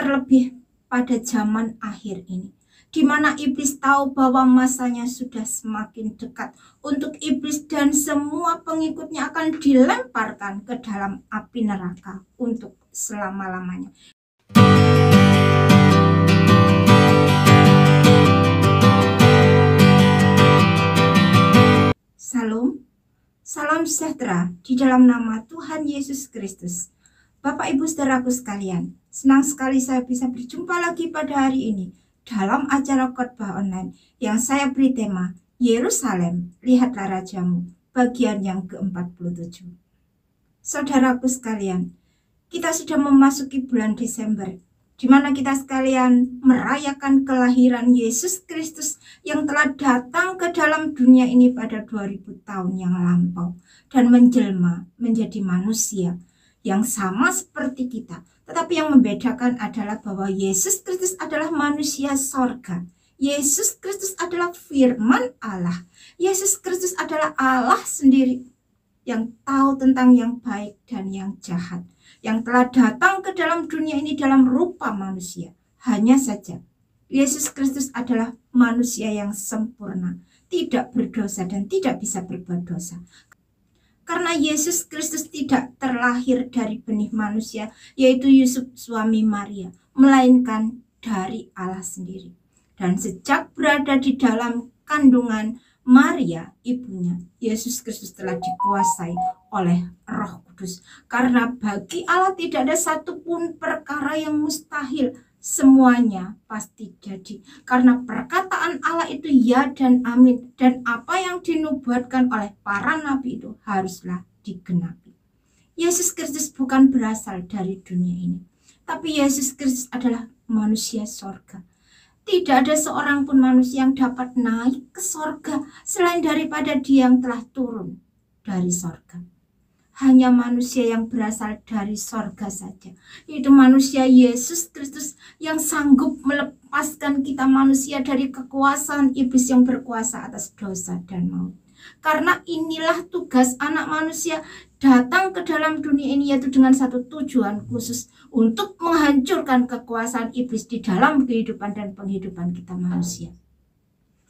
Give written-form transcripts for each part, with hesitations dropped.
Terlebih pada zaman akhir ini, di mana iblis tahu bahwa masanya sudah semakin dekat untuk iblis dan semua pengikutnya akan dilemparkan ke dalam api neraka untuk selama-lamanya. Salam, salam sejahtera di dalam nama Tuhan Yesus Kristus. Bapak Ibu saudaraku sekalian, senang sekali saya bisa berjumpa lagi pada hari ini dalam acara khotbah online yang saya beri tema Yerusalem, lihatlah rajamu, bagian yang ke-47. Saudaraku sekalian, kita sudah memasuki bulan Desember, di mana kita sekalian merayakan kelahiran Yesus Kristus yang telah datang ke dalam dunia ini pada 2000 tahun yang lampau dan menjelma menjadi manusia yang sama seperti kita. Tetapi yang membedakan adalah bahwa Yesus Kristus adalah manusia sorga. Yesus Kristus adalah firman Allah. Yesus Kristus adalah Allah sendiri yang tahu tentang yang baik dan yang jahat, yang telah datang ke dalam dunia ini dalam rupa manusia. Hanya saja Yesus Kristus adalah manusia yang sempurna, tidak berdosa dan tidak bisa berbuat dosa. Karena Yesus Kristus tidak terlahir dari benih manusia, yaitu Yusuf suami Maria, melainkan dari Allah sendiri. Dan sejak berada di dalam kandungan Maria, ibunya, Yesus Kristus telah dikuasai oleh Roh Kudus. Karena bagi Allah tidak ada satupun perkara yang mustahil, semuanya pasti jadi. Karena perkataan Allah itu ya dan amin, dan apa yang dinubuatkan oleh para nabi itu haruslah digenapi. Yesus Kristus bukan berasal dari dunia ini, tapi Yesus Kristus adalah manusia sorga. Tidak ada seorang pun manusia yang dapat naik ke sorga selain daripada dia yang telah turun dari sorga. Hanya manusia yang berasal dari sorga saja, yaitu manusia Yesus Kristus yang sanggup melepaskan kita manusia dari kekuasaan iblis yang berkuasa atas dosa dan maut. Karena inilah tugas anak manusia datang ke dalam dunia ini, yaitu dengan satu tujuan khusus, untuk menghancurkan kekuasaan iblis di dalam kehidupan dan penghidupan kita manusia.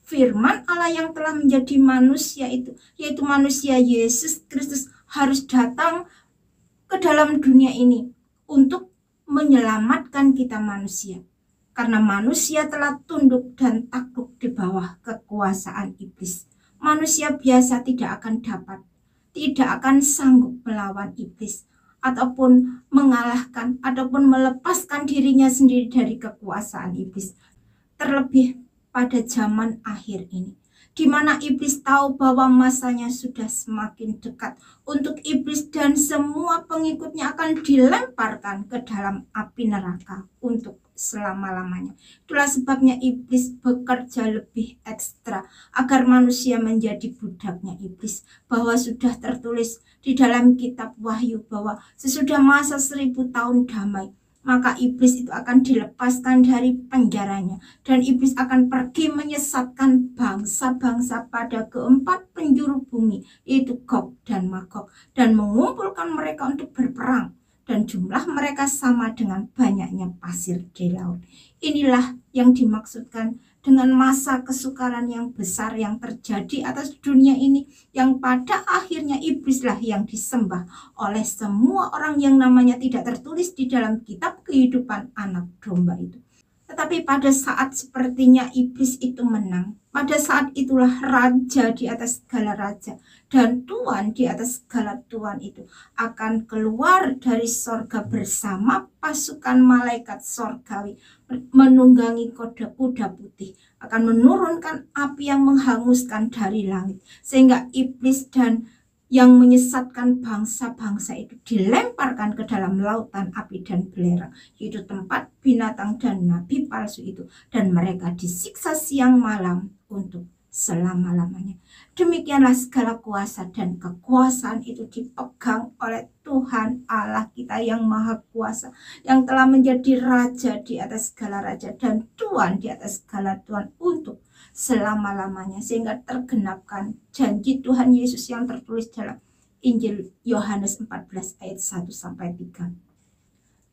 Firman Allah yang telah menjadi manusia itu, yaitu manusia Yesus Kristus, harus datang ke dalam dunia ini untuk menyelamatkan kita manusia. Karena manusia telah tunduk dan takluk di bawah kekuasaan iblis. Manusia biasa tidak akan sanggup melawan iblis, ataupun mengalahkan, ataupun melepaskan dirinya sendiri dari kekuasaan iblis. Terlebih pada zaman akhir ini, di mana iblis tahu bahwa masanya sudah semakin dekat untuk iblis dan semua pengikutnya akan dilemparkan ke dalam api neraka untuk selama-lamanya. Itulah sebabnya iblis bekerja lebih ekstra agar manusia menjadi budaknya iblis, bahwa sudah tertulis di dalam kitab Wahyu bahwa sesudah masa 1000 tahun damai, maka iblis itu akan dilepaskan dari penjaranya dan iblis akan pergi menyesatkan bangsa-bangsa pada keempat penjuru bumi, yaitu Gog dan Magog, dan mengumpulkan mereka untuk berperang. Dan jumlah mereka sama dengan banyaknya pasir di laut. Inilah yang dimaksudkan dengan masa kesukaran yang besar yang terjadi atas dunia ini, yang pada akhirnya iblislah yang disembah oleh semua orang yang namanya tidak tertulis di dalam kitab kehidupan anak domba itu. Tetapi pada saat sepertinya iblis itu menang, pada saat itulah raja di atas segala raja dan tuan di atas segala tuan itu akan keluar dari sorga bersama pasukan malaikat sorgawi, menunggangi kuda putih, akan menurunkan api yang menghanguskan dari langit, sehingga iblis dan yang menyesatkan bangsa-bangsa itu dilemparkan ke dalam lautan api dan belerang, yaitu tempat binatang dan nabi palsu itu, dan mereka disiksa siang malam untuk selama-lamanya. Demikianlah segala kuasa dan kekuasaan itu dipegang oleh Tuhan Allah kita yang maha kuasa, yang telah menjadi raja di atas segala raja dan tuan di atas segala tuan untuk selama-lamanya, sehingga tergenapkan janji Tuhan Yesus yang tertulis dalam Injil Yohanes 14 ayat 1-3.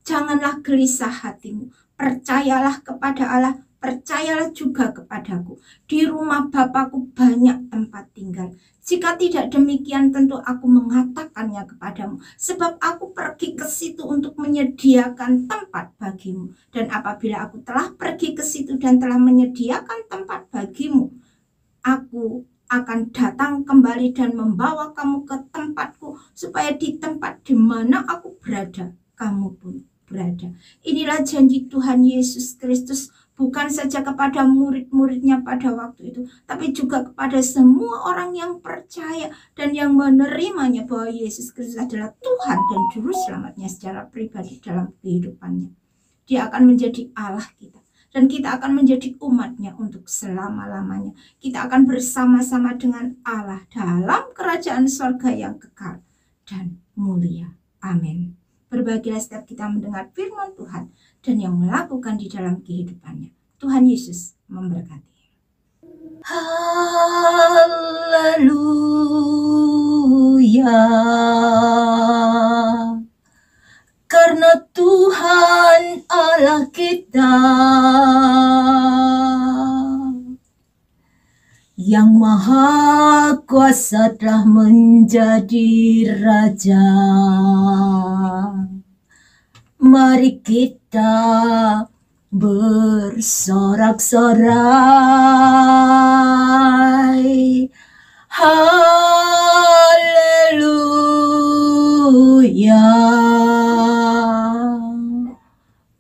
Janganlah gelisah hatimu. Percayalah kepada Allah, percayalah juga kepadaku. Di rumah Bapakku banyak tempat tinggal. Jika tidak demikian, tentu aku mengatakannya kepadamu. Sebab aku pergi ke situ untuk menyediakan tempat bagimu. Dan apabila aku telah pergi ke situ dan telah menyediakan tempat bagimu, aku akan datang kembali dan membawa kamu ke tempatku, supaya di tempat di mana aku berada, kamu pun berada. Inilah janji Tuhan Yesus Kristus, bukan saja kepada murid-muridnya pada waktu itu, tapi juga kepada semua orang yang percaya dan yang menerimanya, bahwa Yesus Kristus adalah Tuhan dan Juru Selamatnya secara pribadi dalam kehidupannya. Dia akan menjadi Allah kita, dan kita akan menjadi umatnya untuk selama-lamanya. Kita akan bersama-sama dengan Allah dalam kerajaan sorga yang kekal dan mulia. Amin. Berbahagialah setiap kita mendengar firman Tuhan dan yang melakukan di dalam kehidupannya. Tuhan Yesus memberkati. Haleluya. Karena Tuhan Allah kita yang Maha Kuasa telah menjadi Raja. Mari kita bersorak-sorai. Haleluya.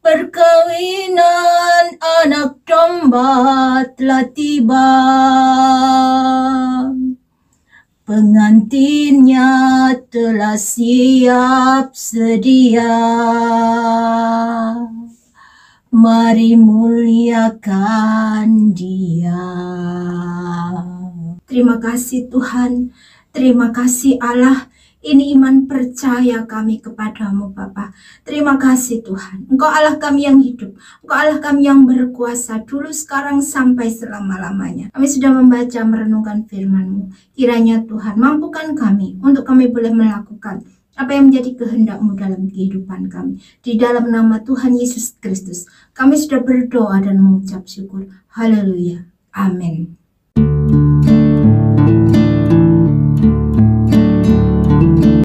Perkawinan anak domba telah tiba. Pengantinnya telah siap sedia. Mari muliakan Dia. Terima kasih Tuhan, terima kasih Allah. Ini iman percaya kami kepadamu Bapa. Terima kasih Tuhan. Engkau Allah kami yang hidup. Engkau Allah kami yang berkuasa dulu, sekarang, sampai selama-lamanya. Kami sudah membaca merenungkan firman-Mu. Kiranya Tuhan mampukan kami untuk kami boleh melakukan apa yang menjadi kehendak-Mu dalam kehidupan kami. Di dalam nama Tuhan Yesus Kristus, kami sudah berdoa dan mengucap syukur. Haleluya. Amin.